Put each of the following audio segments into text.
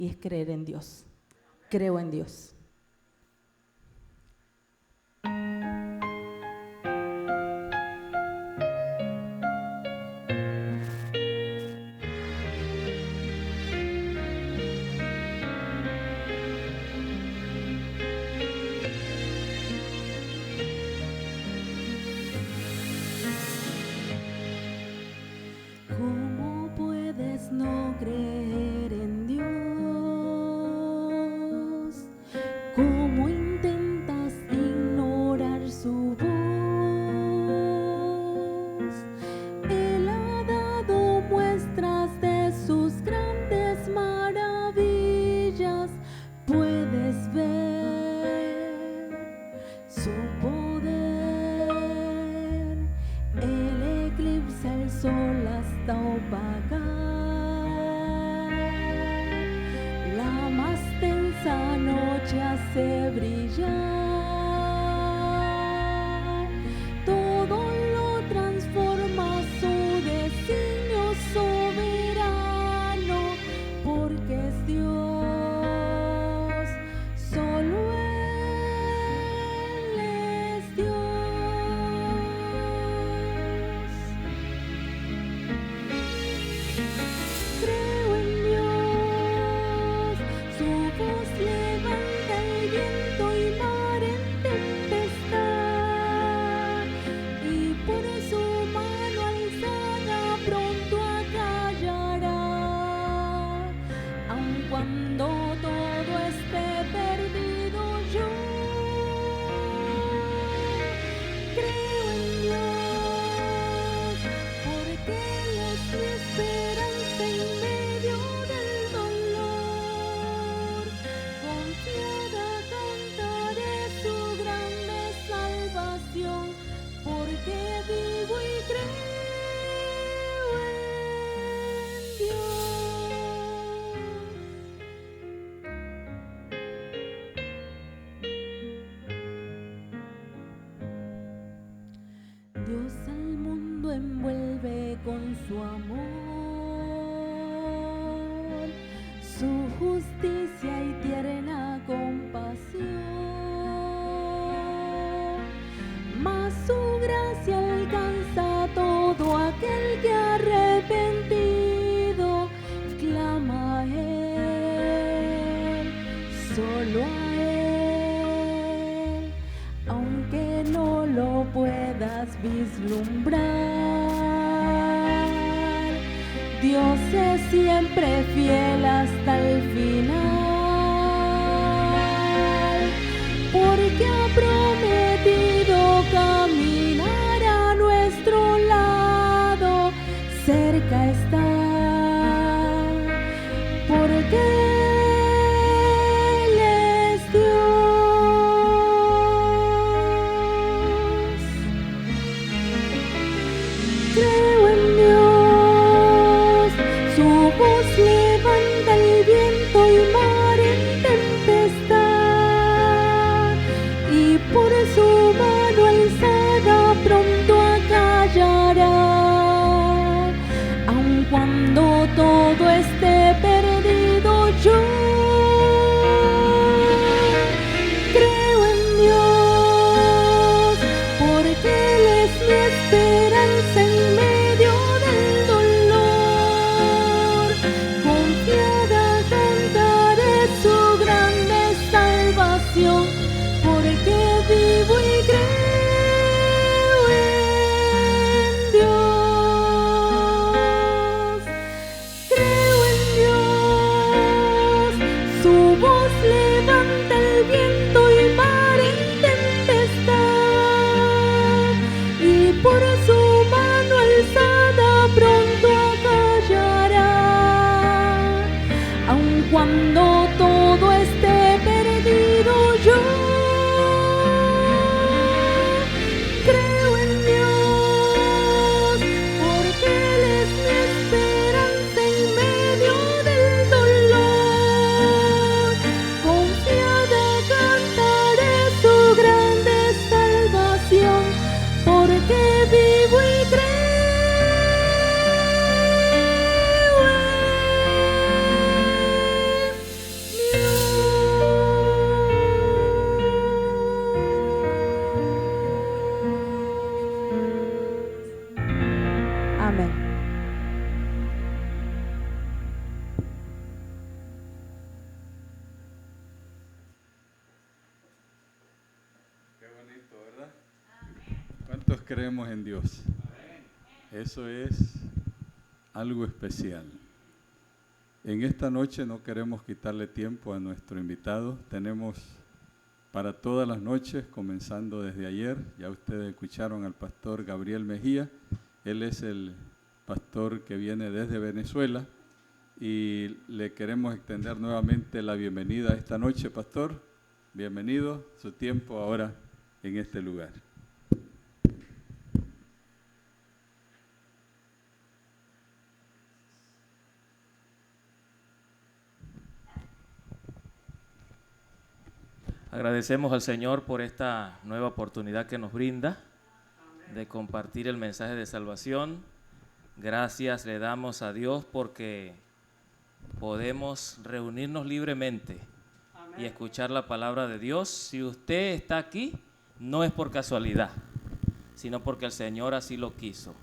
y es creer en Dios. Creo en Dios. ¿Cómo puedes no creer en Dios? ¿Cómo intentas ignorar su voz? Él ha dado muestras de sus grandes maravillas. Puedes ver su poder. Él eclipsa el sol hasta opacar la más densa noche, hace brillar. Todo lo transforma a su designio soberano, porque es Dios, solo Él es Dios. Creo en Dios, su voz levanta el viento y mar en tempestad, y por su mano alzada pronto acallará, aun cuando todo esté perdido. Yo creo en Dios, porque Él es mi esperanza en medio del dolor. Confiada cantaré su grande salvación, porque vivo y creo en Dios. Dios al mundo envuelve con su amor, su justicia y tierna compasión. Mas su gracia alcanza a todo aquel que arrepentido clama a Él, solo a Él, aunque no lo puedas vislumbrar. Dios es siempre fiel hasta el final, porque ha prometido caminar a nuestro lado. Cerca está, porque Él es Dios. Creo en Dios, su voz levanta el viento y mar en tempestad, y por su mano alzada pronto acallará, aun cuando todo esté perdido. Yo creo en Dios, porque Él es mi esperanza en medio del dolor. Confiada cantaré su grande salvación, porque vivo y creo en Dios. Creo en Dios, su voz levanta el viento y mar en tempestad, y por su mano alzada pronto acallará, aun cuando todo esté perdido. Yo creo en Dios, porque Él es mi esperanza en medio del dolor. Confiada cantaré su grande salvación, porque vivo y creo en ¿Cuántos creemos en Dios? Eso es algo especial. En esta noche no queremos quitarle tiempo a nuestro invitado. Tenemos para todas las noches, comenzando desde ayer. Ya ustedes escucharon al pastor Gabriel Mejía. Él es el pastor que viene desde Venezuela y le queremos extender nuevamente la bienvenida esta noche, pastor. Bienvenido, su tiempo ahora en este lugar. Agradecemos al Señor por esta nueva oportunidad que nos brinda de compartir el mensaje de salvación. Gracias le damos a Dios porque podemos reunirnos libremente y escuchar la palabra de Dios. Si usted está aquí, no es por casualidad, sino porque el Señor así lo quiso.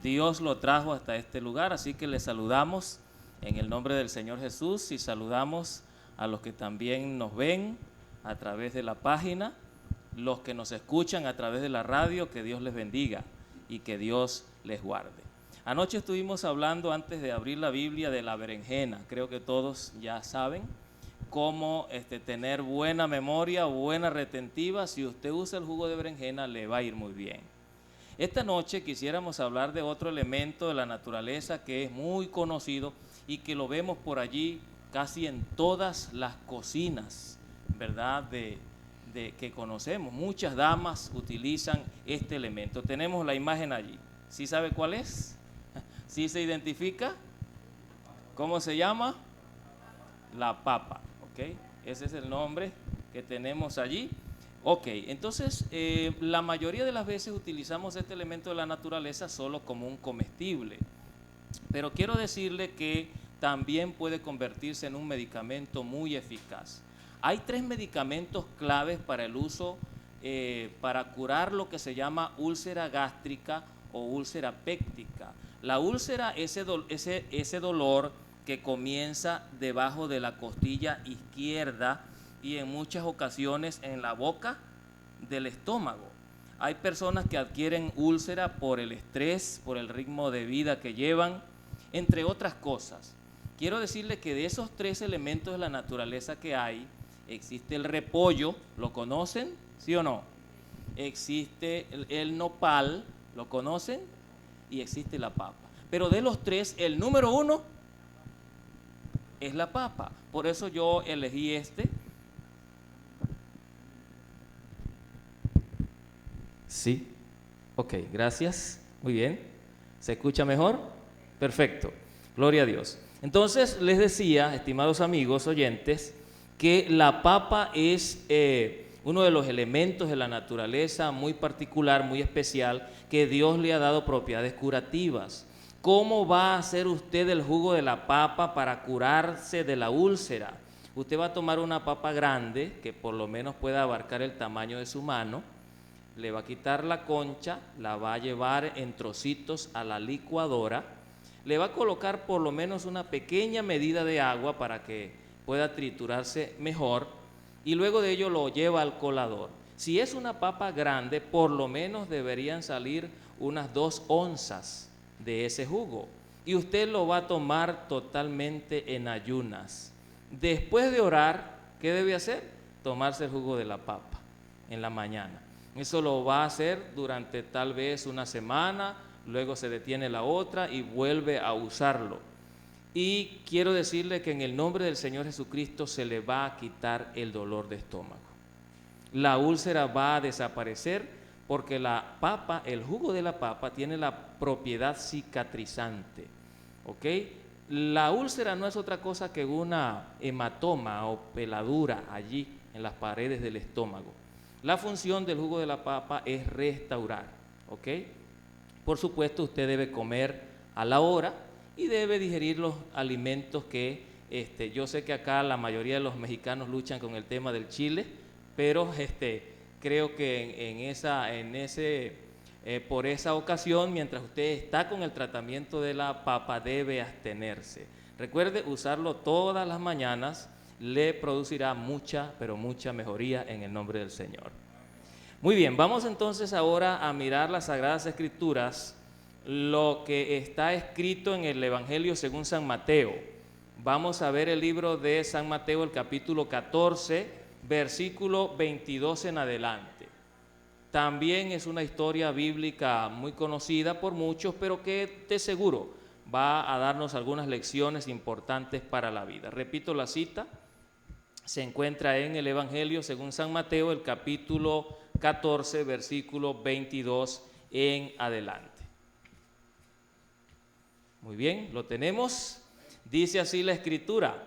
Dios lo trajo hasta este lugar, así que le saludamos en el nombre del Señor Jesús y saludamos a los que también nos ven a través de la página, los que nos escuchan a través de la radio. Que Dios les bendiga y que Dios les guarde. Anoche estuvimos hablando, antes de abrir la Biblia, de la berenjena. Creo que todos ya saben cómo tener buena memoria, buena retentiva. Si usted usa el jugo de berenjena, le va a ir muy bien. Esta noche quisiéramos hablar de otro elemento de la naturaleza que es muy conocido y que lo vemos por allí casi en todas las cocinas, ¿verdad?, que conocemos. Muchas damas utilizan este elemento. Tenemos la imagen allí. ¿Sí sabe cuál es? ¿Sí se identifica? ¿Cómo se llama? La papa, ¿ok? Ese es el nombre que tenemos allí. Ok, entonces la mayoría de las veces utilizamos este elemento de la naturaleza solo como un comestible. Pero quiero decirle que también puede convertirse en un medicamento muy eficaz. Hay 3 medicamentos claves para el uso, para curar lo que se llama úlcera gástrica o úlcera péptica. La úlcera, ese dolor que comienza debajo de la costilla izquierda y en muchas ocasiones en la boca del estómago. Hay personas que adquieren úlcera por el estrés, por el ritmo de vida que llevan, entre otras cosas. Quiero decirle que de esos 3 elementos de la naturaleza que hay, existe el repollo, ¿lo conocen? ¿Sí o no? Existe el nopal, ¿lo conocen? Y existe la papa. Pero de los 3, el número 1 es la papa. Por eso yo elegí este. Sí. Ok, gracias. Muy bien. ¿Se escucha mejor? Perfecto. Gloria a Dios. Entonces, les decía, estimados amigos oyentes, que la papa es uno de los elementos de la naturaleza muy particular, muy especial, que Dios le ha dado propiedades curativas. ¿Cómo va a hacer usted el jugo de la papa para curarse de la úlcera? Usted va a tomar una papa grande, que por lo menos pueda abarcar el tamaño de su mano, le va a quitar la concha, la va a llevar en trocitos a la licuadora, le va a colocar por lo menos una pequeña medida de agua para que pueda triturarse mejor y luego de ello lo lleva al colador. Si es una papa grande, por lo menos deberían salir unas 2 onzas de ese jugo y usted lo va a tomar totalmente en ayunas. Después de orar, ¿qué debe hacer? Tomarse el jugo de la papa en la mañana. Eso lo va a hacer durante tal vez una semana, luego se detiene la otra y vuelve a usarlo. Y quiero decirle que en el nombre del Señor Jesucristo se le va a quitar el dolor de estómago. La úlcera va a desaparecer porque la papa, el jugo de la papa, tiene la propiedad cicatrizante. ¿Ok? La úlcera no es otra cosa que una hematoma o peladura allí en las paredes del estómago. La función del jugo de la papa es restaurar. ¿Ok? Por supuesto, usted debe comer a la hora y debe digerir los alimentos que, yo sé que acá la mayoría de los mexicanos luchan con el tema del chile, pero creo que por esa ocasión, mientras usted está con el tratamiento de la papa, debe abstenerse. Recuerde, usarlo todas las mañanas le producirá mucha, pero mucha mejoría en el nombre del Señor. Muy bien, vamos entonces ahora a mirar las Sagradas Escrituras, lo que está escrito en el Evangelio según San Mateo. Vamos a ver el libro de San Mateo, el capítulo 14, versículo 22 en adelante. También es una historia bíblica muy conocida por muchos, pero que de seguro va a darnos algunas lecciones importantes para la vida. Repito la cita, se encuentra en el Evangelio según San Mateo, el capítulo 14, versículo 22 en adelante. Muy bien, lo tenemos. Dice así la Escritura,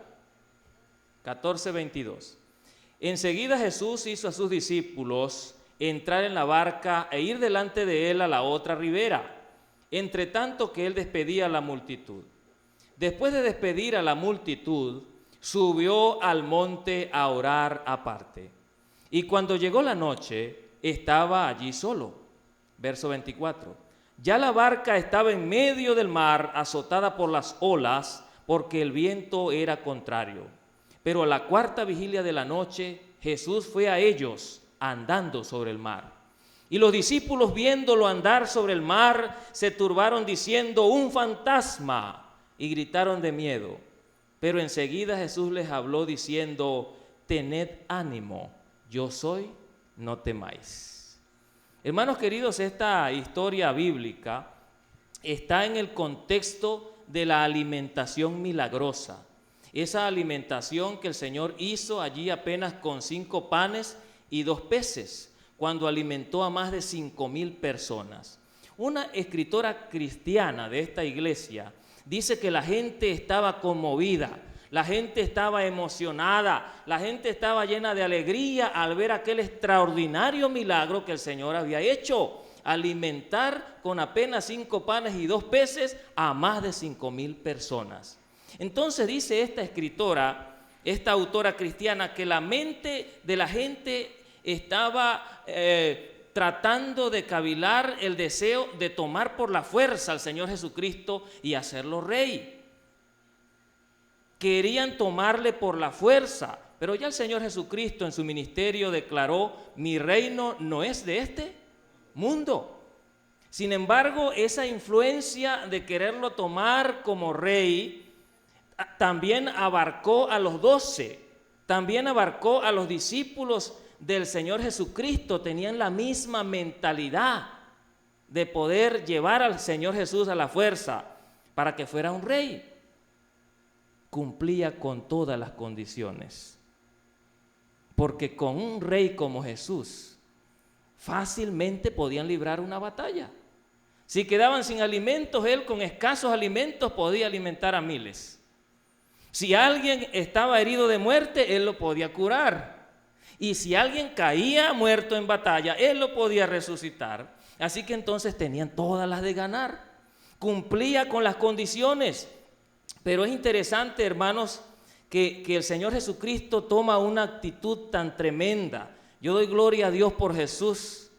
14, 22. Enseguida Jesús hizo a sus discípulos entrar en la barca e ir delante de él a la otra ribera, entre tanto que él despedía a la multitud. Después de despedir a la multitud, subió al monte a orar aparte. Y cuando llegó la noche, estaba allí solo. Verso 24. Ya la barca estaba en medio del mar, azotada por las olas, porque el viento era contrario. Pero a la cuarta vigilia de la noche, Jesús fue a ellos andando sobre el mar. Y los discípulos, viéndolo andar sobre el mar, se turbaron diciendo: un fantasma, y gritaron de miedo. Pero enseguida Jesús les habló diciendo: tened ánimo, yo soy, no temáis. Hermanos queridos, esta historia bíblica está en el contexto de la alimentación milagrosa. Esa alimentación que el Señor hizo allí apenas con 5 panes y 2 peces, cuando alimentó a más de 5,000 personas. Una escritora cristiana de esta iglesia dice que la gente estaba conmovida, la gente estaba emocionada, la gente estaba llena de alegría al ver aquel extraordinario milagro que el Señor había hecho, alimentar con apenas 5 panes y 2 peces a más de 5,000 personas. Entonces dice esta escritora, esta autora cristiana, que la mente de la gente estaba tratando de cavilar el deseo de tomar por la fuerza al Señor Jesucristo y hacerlo rey. Querían tomarle por la fuerza, pero ya el Señor Jesucristo en su ministerio declaró: mi reino no es de este mundo. Sin embargo, esa influencia de quererlo tomar como rey también abarcó a los 12, también abarcó a los discípulos del Señor Jesucristo. Tenían la misma mentalidad de poder llevar al Señor Jesús a la fuerza para que fuera un rey. Cumplía con todas las condiciones, porque con un rey como Jesús fácilmente podían librar una batalla. Si quedaban sin alimentos, él con escasos alimentos podía alimentar a miles. Si alguien estaba herido de muerte, él lo podía curar. Y si alguien caía muerto en batalla, él lo podía resucitar. Así que entonces tenían todas las de ganar. Cumplía con las condiciones. Pero es interesante, hermanos, que el Señor Jesucristo toma una actitud tan tremenda. Yo doy gloria a Dios por Jesús,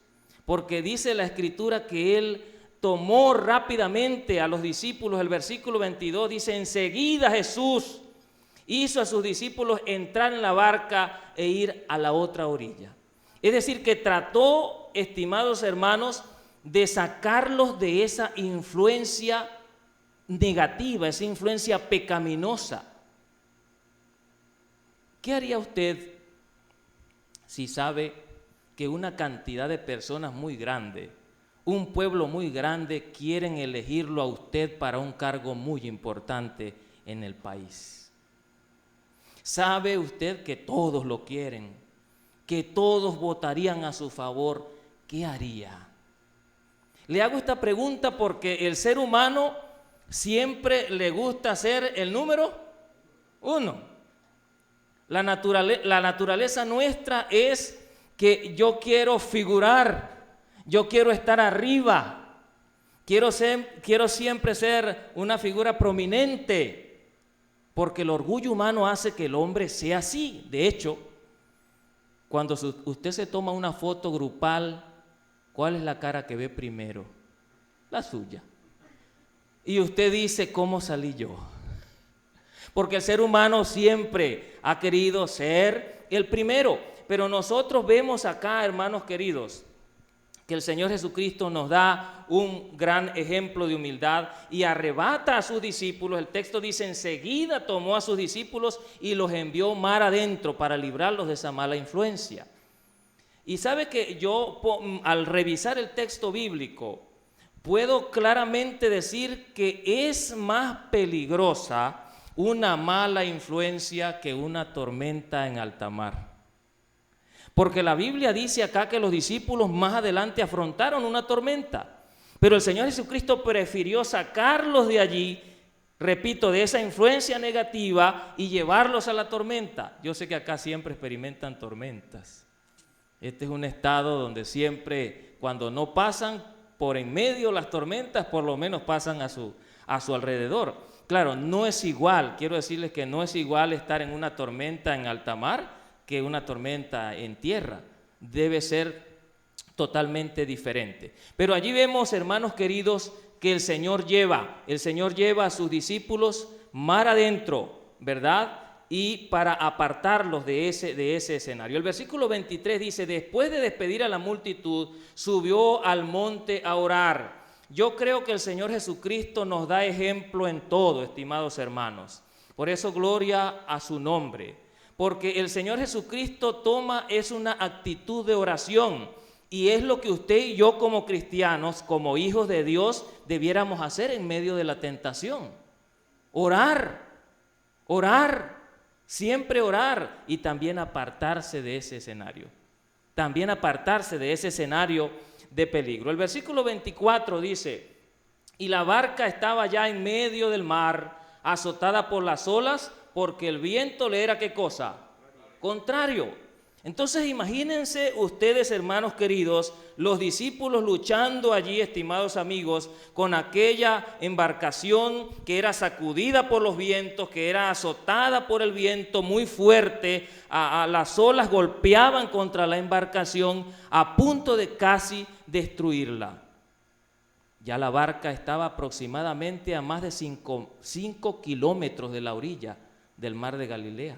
porque dice la Escritura que Él tomó rápidamente a los discípulos. El versículo 22 dice: enseguida Jesús hizo a sus discípulos entrar en la barca e ir a la otra orilla. Es decir, que trató, estimados hermanos, de sacarlos de esa influencia negativa, esa influencia pecaminosa. ¿Qué haría usted si sabe que una cantidad de personas muy grande, un pueblo muy grande, quieren elegirlo a usted para un cargo muy importante en el país? ¿Sabe usted que todos lo quieren, que todos votarían a su favor? ¿Qué haría? Le hago esta pregunta porque el ser humano siempre le gusta ser el número 1. La naturaleza nuestra es que yo quiero figurar, yo quiero estar arriba, quiero siempre ser una figura prominente, porque el orgullo humano hace que el hombre sea así. De hecho, cuando usted se toma una foto grupal, ¿cuál es la cara que ve primero? La suya. Y usted dice: ¿cómo salí yo? Porque el ser humano siempre ha querido ser el primero. Pero nosotros vemos acá, hermanos queridos, que el Señor Jesucristo nos da un gran ejemplo de humildad y arrebata a sus discípulos. El texto dice, enseguida tomó a sus discípulos y los envió mar adentro para librarlos de esa mala influencia. Y sabe que yo, al revisar el texto bíblico, puedo claramente decir que es más peligrosa una mala influencia que una tormenta en alta mar. Porque la Biblia dice acá que los discípulos más adelante afrontaron una tormenta, pero el Señor Jesucristo prefirió sacarlos de allí, repito, de esa influencia negativa y llevarlos a la tormenta. Yo sé que acá siempre experimentan tormentas. Este es un estado donde siempre, cuando no pasan por en medio las tormentas, por lo menos pasan a su alrededor. Claro, no es igual, quiero decirles que no es igual estar en una tormenta en alta mar que una tormenta en tierra. Debe ser totalmente diferente. Pero allí vemos, hermanos queridos, que el Señor lleva a sus discípulos mar adentro, ¿verdad? Y para apartarlos de ese escenario. El versículo 23 dice, después de despedir a la multitud, subió al monte a orar. Yo creo que el Señor Jesucristo nos da ejemplo en todo, estimados hermanos. Por eso, gloria a su nombre. Porque el Señor Jesucristo es una actitud de oración. Y es lo que usted y yo como cristianos, como hijos de Dios, debiéramos hacer en medio de la tentación. Orar, siempre orar y también apartarse de ese escenario. También apartarse de ese escenario de peligro. El versículo 24 dice, y la barca estaba ya en medio del mar, azotada por las olas, porque el viento le era, ¿qué cosa? Contrario. Entonces imagínense ustedes, hermanos queridos, los discípulos luchando allí, estimados amigos, con aquella embarcación que era sacudida por los vientos, que era azotada por el viento muy fuerte, las olas golpeaban contra la embarcación a punto de casi destruirla. Ya la barca estaba aproximadamente a más de 5 kilómetros de la orilla del mar de Galilea.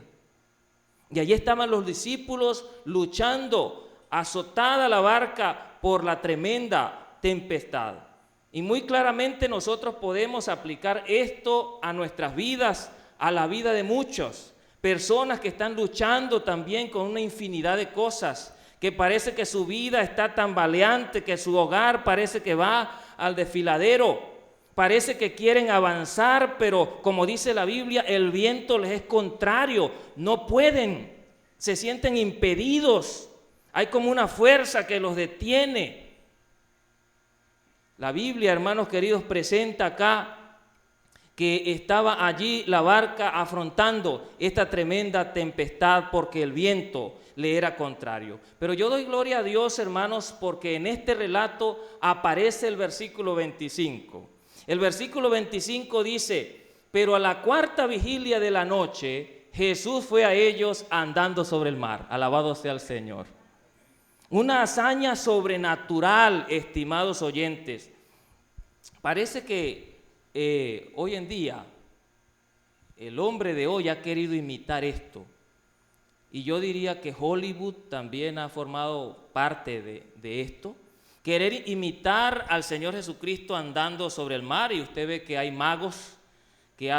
Y allí estaban los discípulos luchando, azotada la barca por la tremenda tempestad. Y muy claramente nosotros podemos aplicar esto a nuestras vidas, a la vida de muchos. Personas que están luchando también con una infinidad de cosas, que parece que su vida está tambaleante, que su hogar parece que va al desfiladero. Parece que quieren avanzar, pero como dice la Biblia, el viento les es contrario. No pueden, se sienten impedidos. Hay como una fuerza que los detiene. La Biblia, hermanos queridos, presenta acá que estaba allí la barca afrontando esta tremenda tempestad porque el viento le era contrario. Pero yo doy gloria a Dios, hermanos, porque en este relato aparece el versículo 25. El versículo 25 dice, pero a la cuarta vigilia de la noche, Jesús fue a ellos andando sobre el mar. Alabado sea el Señor. Una hazaña sobrenatural, estimados oyentes. Parece que hoy en día, el hombre de hoy ha querido imitar esto. Y yo diría que Hollywood también ha formado parte de esto. Querer imitar al Señor Jesucristo andando sobre el mar, y usted ve que hay magos que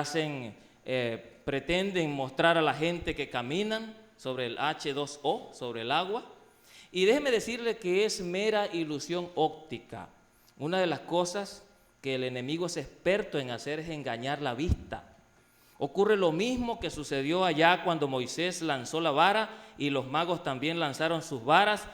pretenden mostrar a la gente que caminan sobre el H2O, sobre el agua. Y déjeme decirle que es mera ilusión óptica. Una de las cosas que el enemigo es experto en hacer es engañar la vista. Ocurre lo mismo que sucedió allá cuando Moisés lanzó la vara y los magos también lanzaron sus varas.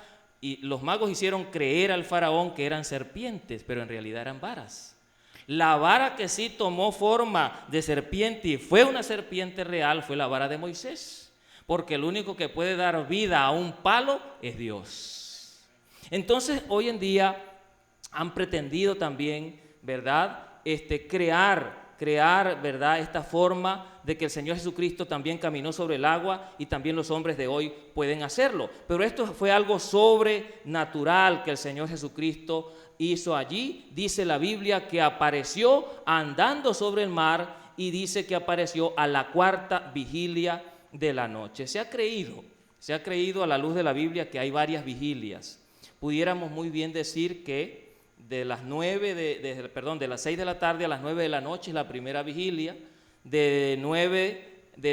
Y los magos hicieron creer al faraón que eran serpientes, pero en realidad eran varas. La vara que sí tomó forma de serpiente y fue una serpiente real fue la vara de Moisés, porque el único que puede dar vida a un palo es Dios. Entonces, hoy en día han pretendido también, ¿verdad?, crear, ¿verdad?, esta forma de que el Señor Jesucristo también caminó sobre el agua y también los hombres de hoy pueden hacerlo. Pero esto fue algo sobrenatural que el Señor Jesucristo hizo allí. Dice la Biblia que apareció andando sobre el mar y dice que apareció a la cuarta vigilia de la noche. Se ha creído Se ha creído a la luz de la Biblia que hay varias vigilias. Pudiéramos muy bien decir que de las 6 de la tarde a las 9 de la noche es la primera vigilia, de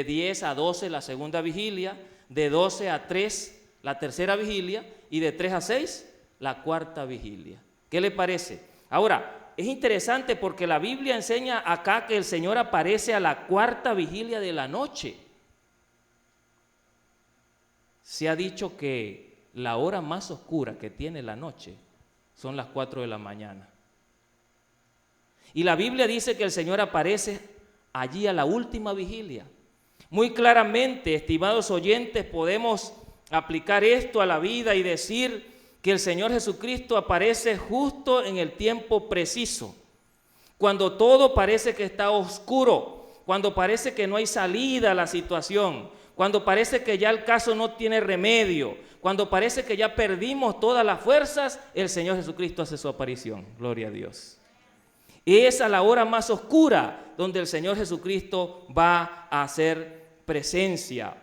10 a 12 la segunda vigilia, de 12 a 3 la tercera vigilia y de 3 a 6 la cuarta vigilia. ¿Qué le parece? Ahora, es interesante porque la Biblia enseña acá que el Señor aparece a la cuarta vigilia de la noche. Se ha dicho que la hora más oscura que tiene la noche son las 4 de la mañana. Y la Biblia dice que el Señor aparece allí a la última vigilia. Muy claramente, estimados oyentes, podemos aplicar esto a la vida y decir que el Señor Jesucristo aparece justo en el tiempo preciso, cuando todo parece que está oscuro, cuando parece que no hay salida a la situación, cuando parece que ya el caso no tiene remedio, cuando parece que ya perdimos todas las fuerzas, el Señor Jesucristo hace su aparición. Gloria a Dios. Es a la hora más oscura donde el Señor Jesucristo va a hacer presencia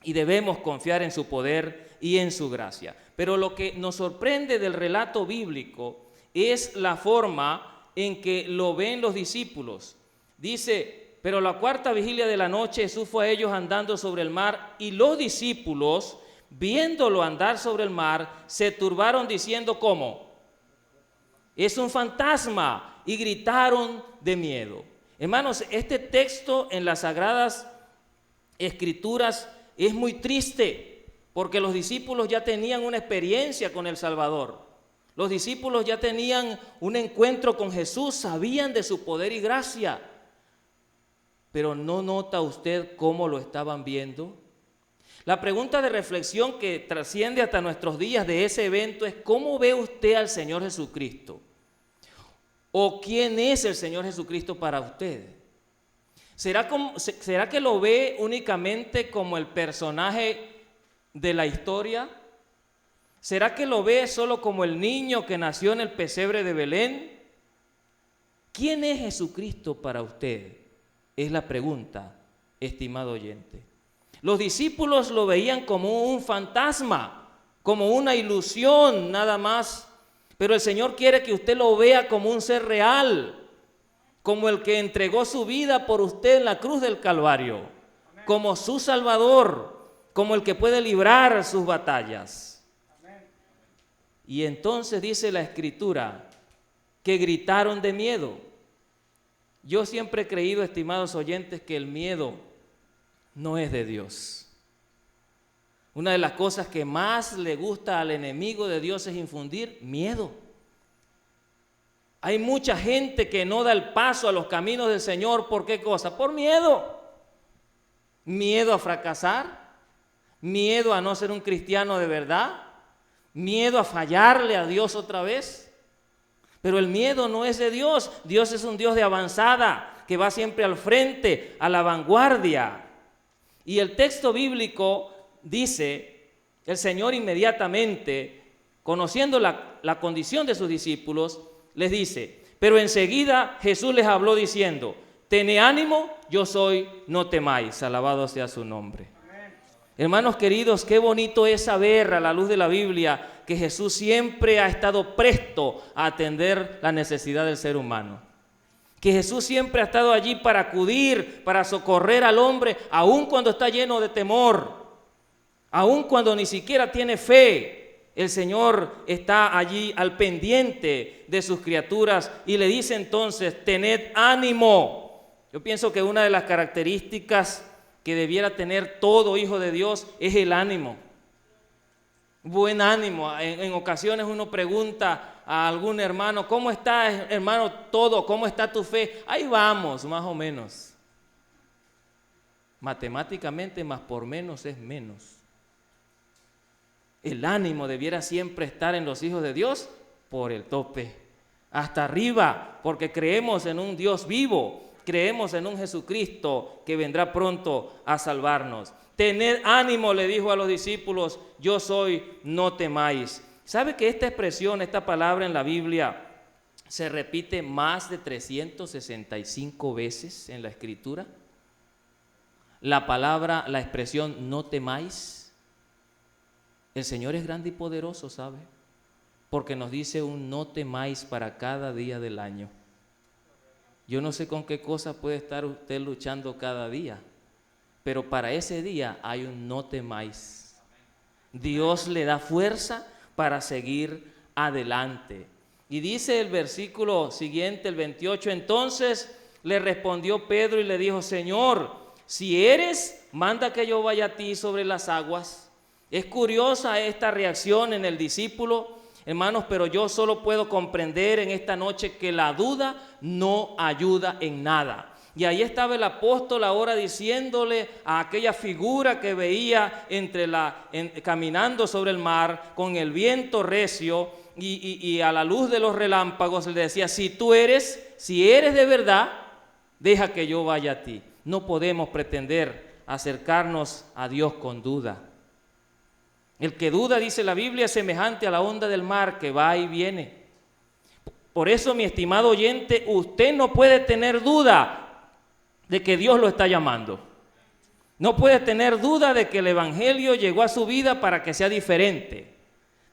y debemos confiar en su poder y en su gracia. Pero lo que nos sorprende del relato bíblico es la forma en que lo ven los discípulos. Dice, pero la cuarta vigilia de la noche Jesús fue a ellos andando sobre el mar y los discípulos, viéndolo andar sobre el mar, se turbaron diciendo, ¿cómo? Es un fantasma, y gritaron de miedo. Hermanos, este texto en las Sagradas Escrituras es muy triste, porque los discípulos ya tenían una experiencia con el Salvador. Los discípulos ya tenían un encuentro con Jesús, sabían de su poder y gracia. Pero ¿no nota usted cómo lo estaban viendo? La pregunta de reflexión que trasciende hasta nuestros días de ese evento es: ¿cómo ve usted al Señor Jesucristo? ¿O quién es el Señor Jesucristo para usted? ¿Será que lo ve únicamente como el personaje de la historia? ¿Será que lo ve solo como el niño que nació en el pesebre de Belén? ¿Quién es Jesucristo para usted? Es la pregunta, estimado oyente. Los discípulos lo veían como un fantasma, como una ilusión nada más, pero el Señor quiere que usted lo vea como un ser real, como el que entregó su vida por usted en la cruz del Calvario, como su Salvador, como el que puede librar sus batallas. Y entonces dice la Escritura que gritaron de miedo. Yo siempre he creído, estimados oyentes, que el miedo no es de Dios. Una de las cosas que más le gusta al enemigo de Dios es infundir miedo. Hay mucha gente que no da el paso a los caminos del Señor. ¿Por qué cosa? Por miedo. Miedo a fracasar, miedo a no ser un cristiano de verdad, miedo a fallarle a Dios otra vez. Pero el miedo no es de Dios. Dios es un Dios de avanzada, que va siempre al frente, a la vanguardia. Y el texto bíblico dice, el Señor inmediatamente, conociendo la condición de sus discípulos, les dice, pero enseguida Jesús les habló diciendo, tened ánimo, yo soy, no temáis, alabado sea su nombre. Hermanos queridos, qué bonito es saber a la luz de la Biblia que Jesús siempre ha estado presto a atender la necesidad del ser humano. Que Jesús siempre ha estado allí para acudir, para socorrer al hombre, aun cuando está lleno de temor, aun cuando ni siquiera tiene fe. El Señor está allí al pendiente de sus criaturas y le dice entonces, tened ánimo. Yo pienso que una de las características que debiera tener todo hijo de Dios es el ánimo. Buen ánimo. En ocasiones uno pregunta a algún hermano, ¿cómo está, hermano, todo? ¿Cómo está tu fe? Ahí vamos, más o menos. Matemáticamente, más por menos es menos. El ánimo debiera siempre estar en los hijos de Dios por el tope, hasta arriba, porque creemos en un Dios vivo, creemos en un Jesucristo que vendrá pronto a salvarnos. Tened ánimo, le dijo a los discípulos, yo soy, no temáis. ¿Sabe que esta expresión, esta palabra en la Biblia se repite más de 365 veces en la Escritura? La palabra, la expresión no temáis. El Señor es grande y poderoso, ¿sabe? Porque nos dice un no temáis para cada día del año. Yo no sé con qué cosa puede estar usted luchando cada día, pero para ese día hay un no temáis. Dios le da fuerza para seguir adelante. Y dice el versículo siguiente, el 28, entonces le respondió Pedro y le dijo, Señor, si eres, manda que yo vaya a ti sobre las aguas. Es curiosa esta reacción en el discípulo, hermanos, pero yo solo puedo comprender en esta noche que la duda no ayuda en nada. Y ahí estaba el apóstol ahora diciéndole a aquella figura que veía caminando sobre el mar con el viento recio y a la luz de los relámpagos, le decía, si eres de verdad, deja que yo vaya a ti. No podemos pretender acercarnos a Dios con duda. El que duda, dice la Biblia, es semejante a la onda del mar que va y viene. Por eso, mi estimado oyente, usted no puede tener duda de que Dios lo está llamando. No puede tener duda de que el Evangelio llegó a su vida para que sea diferente.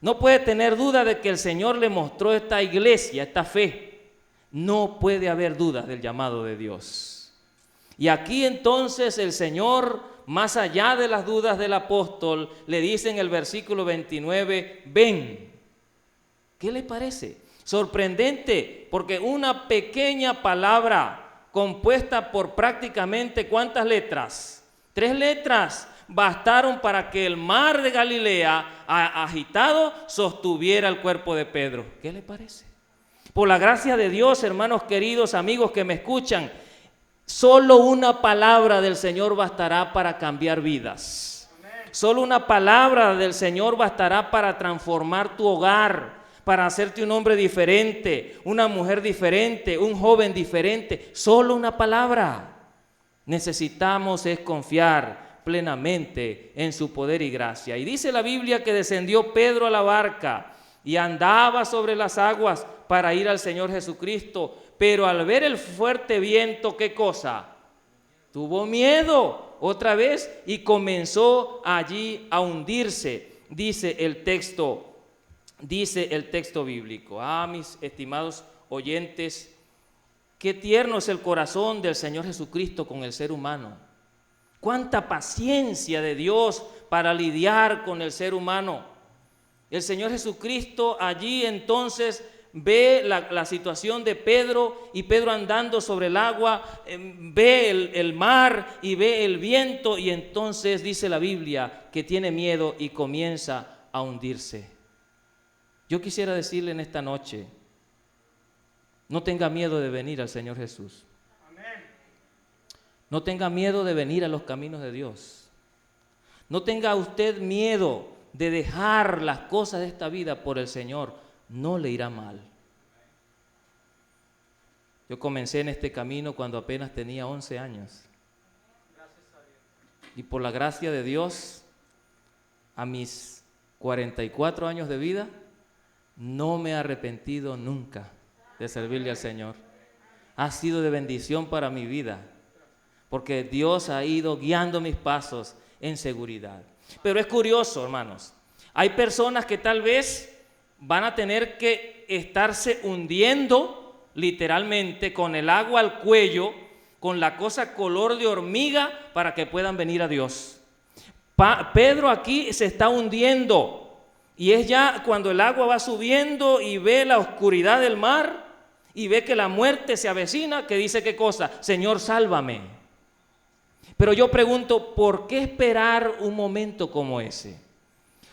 No puede tener duda de que el Señor le mostró esta iglesia, esta fe. No puede haber duda del llamado de Dios. Y aquí entonces el Señor, más allá de las dudas del apóstol, le dice en el versículo 29, ven. ¿Qué le parece? Sorprendente, porque una pequeña palabra compuesta por prácticamente ¿cuántas letras? 3 letras bastaron para que el mar de Galilea agitado sostuviera el cuerpo de Pedro. ¿Qué le parece? Por la gracia de Dios, hermanos queridos, amigos que me escuchan, solo una palabra del Señor bastará para cambiar vidas. Solo una palabra del Señor bastará para transformar tu hogar, para hacerte un hombre diferente, una mujer diferente, un joven diferente. Solo una palabra. Necesitamos es confiar plenamente en su poder y gracia. Y dice la Biblia que descendió Pedro a la barca y andaba sobre las aguas para ir al Señor Jesucristo. Pero al ver el fuerte viento, ¿qué cosa? Tuvo miedo otra vez y comenzó allí a hundirse, dice el texto bíblico. Mis estimados oyentes, qué tierno es el corazón del Señor Jesucristo con el ser humano. Cuánta paciencia de Dios para lidiar con el ser humano. El Señor Jesucristo allí entonces ve la situación de Pedro, y Pedro andando sobre el agua, ve el mar y ve el viento, y entonces dice la Biblia que tiene miedo y comienza a hundirse. Yo quisiera decirle en esta noche, no tenga miedo de venir al Señor Jesús. No tenga miedo de venir a los caminos de Dios. No tenga usted miedo de dejar las cosas de esta vida por el Señor. No le irá mal. Yo comencé en este camino cuando apenas tenía 11 años. Y por la gracia de Dios, a mis 44 años de vida, no me he arrepentido nunca de servirle al Señor. Ha sido de bendición para mi vida, porque Dios ha ido guiando mis pasos en seguridad. Pero es curioso, hermanos, hay personas que tal vez van a tener que estarse hundiendo literalmente con el agua al cuello, con la cosa color de hormiga, para que puedan venir a Dios. Pedro aquí se está hundiendo, y es ya cuando el agua va subiendo y ve la oscuridad del mar y ve que la muerte se avecina, que dice ¿qué cosa? Señor, sálvame. Pero yo pregunto, ¿por qué esperar un momento como ese?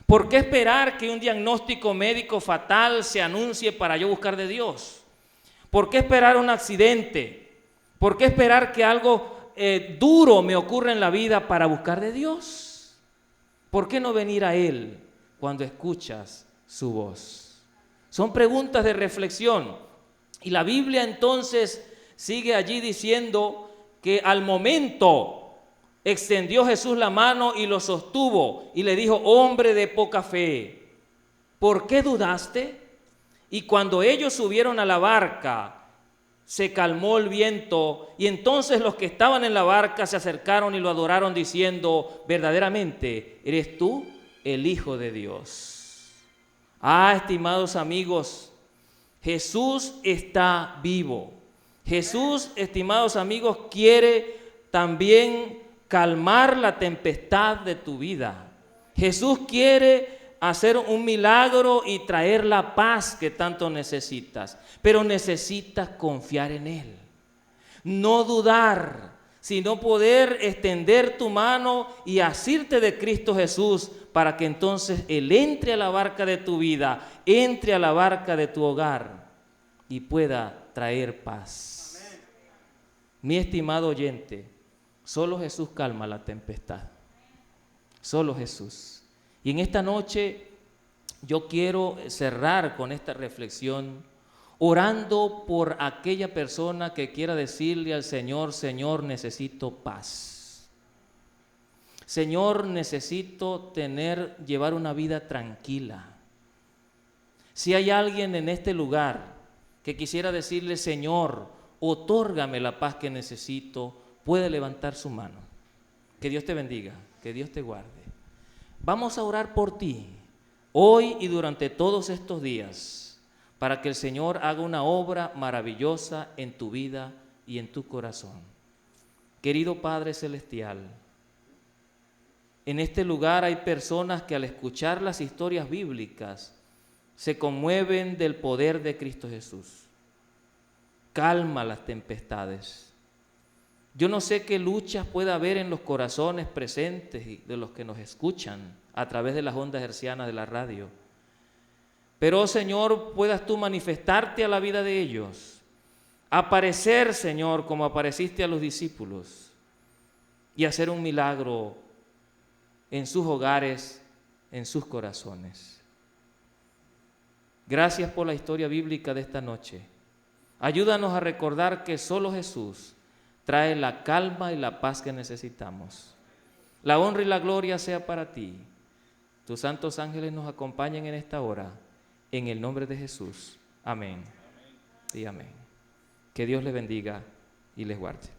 ¿Por qué esperar que un diagnóstico médico fatal se anuncie para yo buscar de Dios? ¿Por qué esperar un accidente? ¿Por qué esperar que algo duro me ocurra en la vida para buscar de Dios? ¿Por qué no venir a Él cuando escuchas su voz? Son preguntas de reflexión. Y la Biblia entonces sigue allí diciendo que al momento extendió Jesús la mano y lo sostuvo y le dijo: hombre de poca fe, ¿por qué dudaste? Y cuando ellos subieron a la barca, se calmó el viento, y entonces los que estaban en la barca se acercaron y lo adoraron diciendo: verdaderamente, ¿eres tú el Hijo de Dios. Estimados amigos, Jesús está vivo. Jesús, estimados amigos, quiere también calmar la tempestad de tu vida. Jesús quiere hacer un milagro y traer la paz que tanto necesitas, pero necesitas confiar en Él. No dudar, sino poder extender tu mano y asirte de Cristo Jesús para que entonces Él entre a la barca de tu vida, entre a la barca de tu hogar y pueda traer paz. Amén. Mi estimado oyente, solo Jesús calma la tempestad. Solo Jesús. Y en esta noche yo quiero cerrar con esta reflexión orando por aquella persona que quiera decirle al Señor: Señor, necesito paz. Señor, necesito llevar una vida tranquila. Si hay alguien en este lugar que quisiera decirle: Señor, otórgame la paz que necesito, puede levantar su mano. Que Dios te bendiga, que Dios te guarde. Vamos a orar por ti hoy y durante todos estos días para que el Señor haga una obra maravillosa en tu vida y en tu corazón. Querido Padre Celestial, en este lugar hay personas que al escuchar las historias bíblicas se conmueven del poder de Cristo Jesús. Calma las tempestades. Yo no sé qué luchas pueda haber en los corazones presentes de los que nos escuchan a través de las ondas hercianas de la radio. Pero, Señor, puedas tú manifestarte a la vida de ellos. Aparecer, Señor, como apareciste a los discípulos y hacer un milagro en sus hogares, en sus corazones. Gracias por la historia bíblica de esta noche. Ayúdanos a recordar que solo Jesús trae la calma y la paz que necesitamos. La honra y la gloria sea para ti. Tus santos ángeles nos acompañen en esta hora. En el nombre de Jesús. Amén. Y amén. Que Dios les bendiga y les guarde.